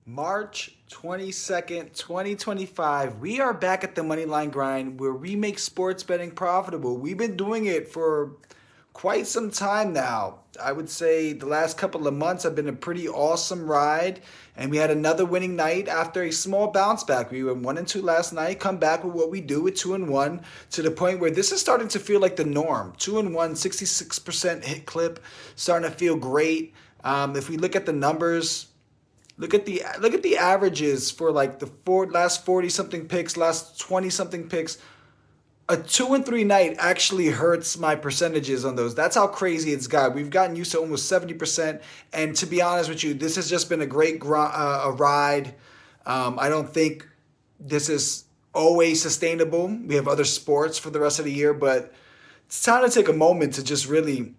March 22nd, 2025. We are back at the Moneyline Grind where we make sports betting profitable. We've been doing it for quite some time now. I would say the last couple of months have been a pretty awesome ride, and we had another winning night after a small bounce back. We were 1-2 last night, come back with what we do with 2-1 to the point where this is starting to feel like the norm. 2-1, 66% hit clip, starting to feel great. If we look at the numbers, look at the averages for like the last 40 something picks, last 20 something picks. A 2-3 night actually hurts my percentages on those. That's how crazy it's got. We've gotten used to almost 70%. And to be honest with you, this has just been a great a ride. I don't think this is always sustainable. We have other sports for the rest of the year, but it's time to take a moment to just really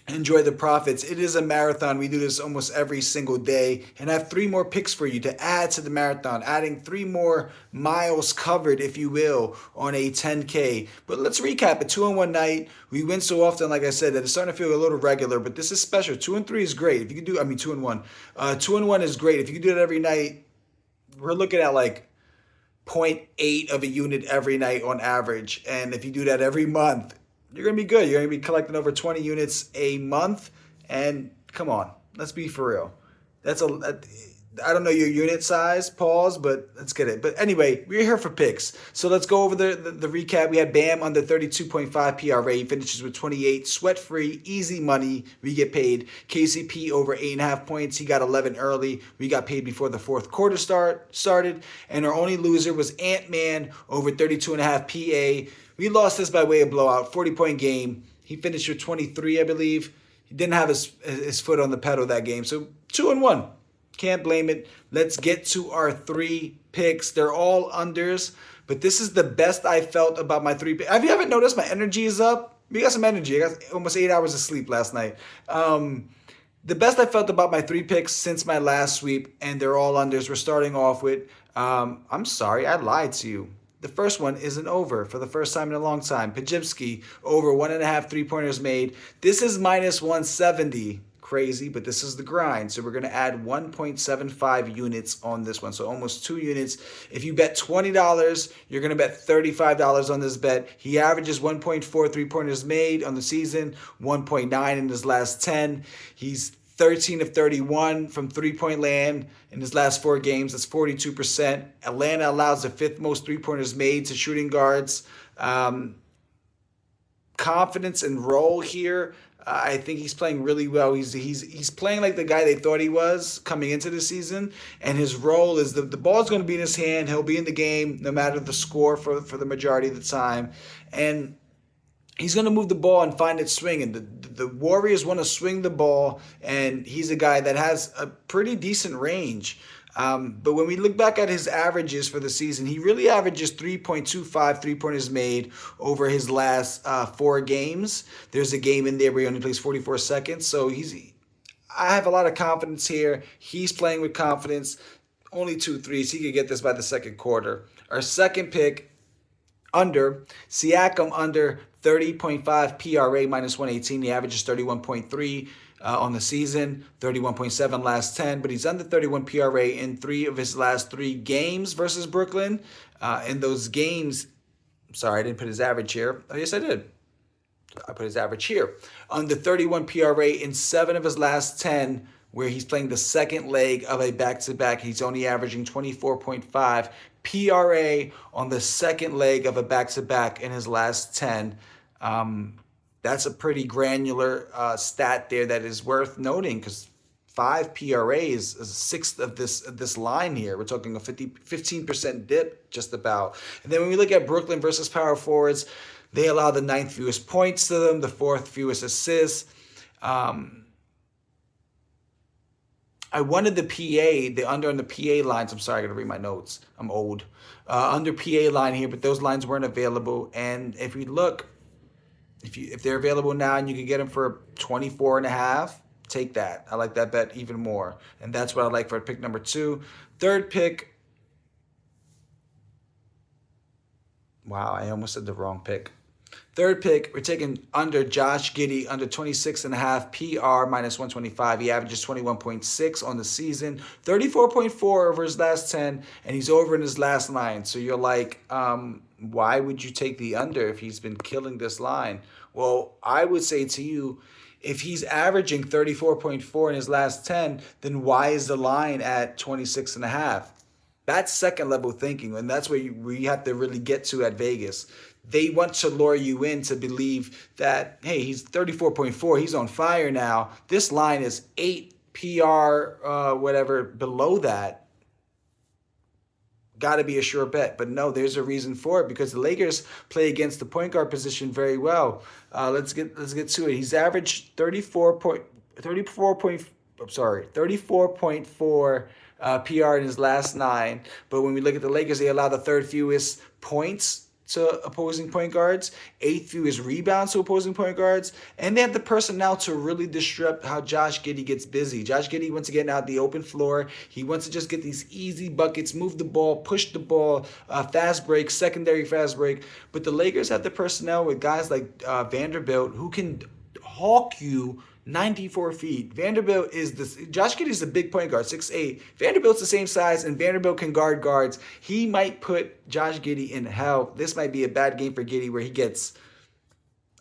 enjoy the profits. It is a marathon. We do this almost every single day. And I have three more picks for you to add to the marathon, adding three more miles covered, if you will, on a 10K. But let's recap it. 2-1 night. We win so often, like I said, that it's starting to feel a little regular, but this is special. 2-3 is great. If you can do, 2-1. 2-1 is great. If you can do it every night, we're looking at like zero point 0.8 of a unit every night on average. And if you do that every month, you're going to be good. You're going to be collecting over 20 units a month. And come on, let's be for real. I don't know your unit size, pause, but let's get it. But anyway, we're here for picks. So let's go over the recap. We had Bam under 32.5 PRA. He finishes with 28. Sweat-free, easy money. We get paid. KCP over 8.5 points. He got 11 early. We got paid before the fourth quarter started. And our only loser was Ant-Man over 32.5 PA. We lost this by way of blowout, 40-point game. He finished with 23, I believe. He didn't have his foot on the pedal that game. So 2-1. Can't blame it. Let's get to our three picks. They're all unders, but this is the best I felt about my three picks. Have you ever noticed my energy is up? We got some energy. I got almost 8 hours of sleep last night. The best I felt about my three picks since my last sweep, and they're all unders. We're starting off with, I'm sorry, I lied to you. The first one is an over for the first time in a long time. Pajimski, over 1.5 3-pointers made. This is minus 170. Crazy, but this is the grind. So we're going to add 1.75 units on this one. So almost 2 units. If you bet $20, you're going to bet $35 on this bet. He averages 1.4 3-pointers made on the season, 1.9 in his last 10. He's 13 of 31 from three-point land in his last 4 games. That's 42%. Atlanta allows the 5th most three-pointers made to shooting guards. Confidence and role here. I think he's playing really well. He's playing like the guy they thought he was coming into the season, and his role is the ball's going to be in his hand. He'll be in the game no matter the score for the majority of the time, and he's going to move the ball and find it swinging. The Warriors want to swing the ball, and he's a guy that has a pretty decent range. But when we look back at his averages for the season, he really averages 3.25 3-pointers made over his last 4 games. There's a game in there where he only plays 44 seconds. So I have a lot of confidence here. He's playing with confidence. Only 2 threes. He could get this by the second quarter. Our second pick, under. Siakam under 30.5 PRA minus 118. He averages 31.3 on the season, 31.7 last 10, but he's under 31 PRA in 3 of his last 3 games versus Brooklyn. In those games, sorry, I didn't put his average here. Oh, yes, I did. I put his average here. Under 31 PRA in 7 of his last 10, where he's playing the second leg of a back-to-back. He's only averaging 24.5 PRA on the second leg of a back-to-back in his last 10. That's a pretty granular stat there that is worth noting because 5 PRA is a sixth of this line here. We're talking a 15% dip just about. And then when we look at Brooklyn versus power forwards, they allow the 9th fewest points to them, the 4th fewest assists. I wanted the PA, the under on the PA lines. I'm sorry, I got to read my notes. I'm old. Under PA line here, but those lines weren't available. And if we look, if they're available now and you can get them for 24.5, take that. I like that bet even more. And that's what I like for pick number 2. Third pick. Wow, I almost said the wrong pick. Third pick, we're taking under Josh Giddey, under 26.5 PR minus 125. He averages 21.6 on the season, 34.4 over his last 10, and he's over in his last 9. So you're like, why would you take the under if he's been killing this line? Well, I would say to you, if he's averaging 34.4 in his last 10, then why is the line at 26.5? That's second level thinking, and that's where we have to really get to at Vegas. They want to lure you in to believe that, hey, he's 34.4, he's on fire now. This line is 8 PR, whatever, below that. Got to be a sure bet. But no, there's a reason for it because the Lakers play against the point guard position very well. Let's get to it. He's averaged 34.4 PR in his last 9. But when we look at the Lakers, they allow the third fewest points to opposing point guards, 8th fewest rebounds to opposing point guards, and they have the personnel to really disrupt how Josh Giddey gets busy. Josh Giddey wants to get out the open floor. He wants to just get these easy buckets, move the ball, push the ball, fast break, secondary fast break. But the Lakers have the personnel with guys like Vanderbilt who can hawk you 94 feet. Vanderbilt is Josh Giddey is a big point guard, 6'8". Vanderbilt's the same size, and Vanderbilt can guard guards. He might put Josh Giddey in hell. This might be a bad game for Giddey where he gets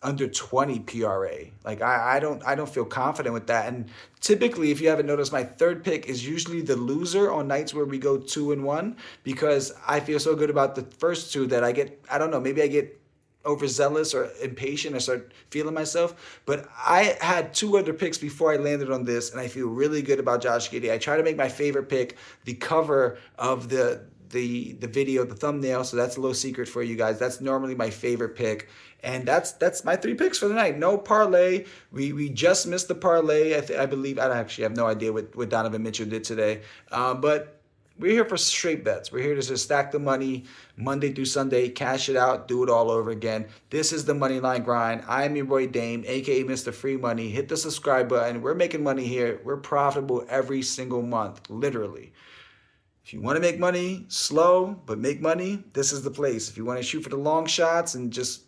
under 20 PRA. Like I don't feel confident with that. And typically, if you haven't noticed, my third pick is usually the loser on nights where we go 2-1 because I feel so good about the first two that I don't know, maybe I get overzealous or impatient. I start feeling myself. But I had 2 other picks before I landed on this, and I feel really good about Josh Giddey. I try to make my favorite pick the cover of the video, the thumbnail. So that's a little secret for you guys. That's normally my favorite pick. And that's my 3 picks for the night. No parlay. We just missed the parlay. I believe. I actually have no idea what Donovan Mitchell did today. But we're here for straight bets. We're here to just stack the money Monday through Sunday, cash it out, do it all over again. This is the Moneyline Grind. I am your boy Dame, a.k.a. Mr. Free Money. Hit the subscribe button. We're making money here. We're profitable every single month, literally. If you want to make money slow but make money, this is the place. If you want to shoot for the long shots and just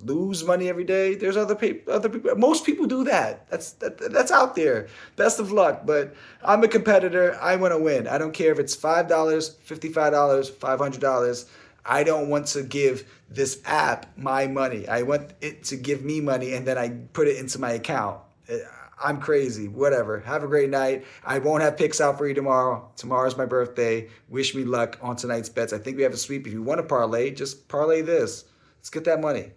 lose money every day, there's other people. Most people do that. That's out there. Best of luck. But I'm a competitor. I want to win. I don't care if it's $5, $55, $500. I don't want to give this app my money. I want it to give me money and then I put it into my account. I'm crazy. Whatever. Have a great night. I won't have picks out for you tomorrow. Tomorrow's my birthday. Wish me luck on tonight's bets. I think we have a sweep. If you want to parlay, just parlay this. Let's get that money.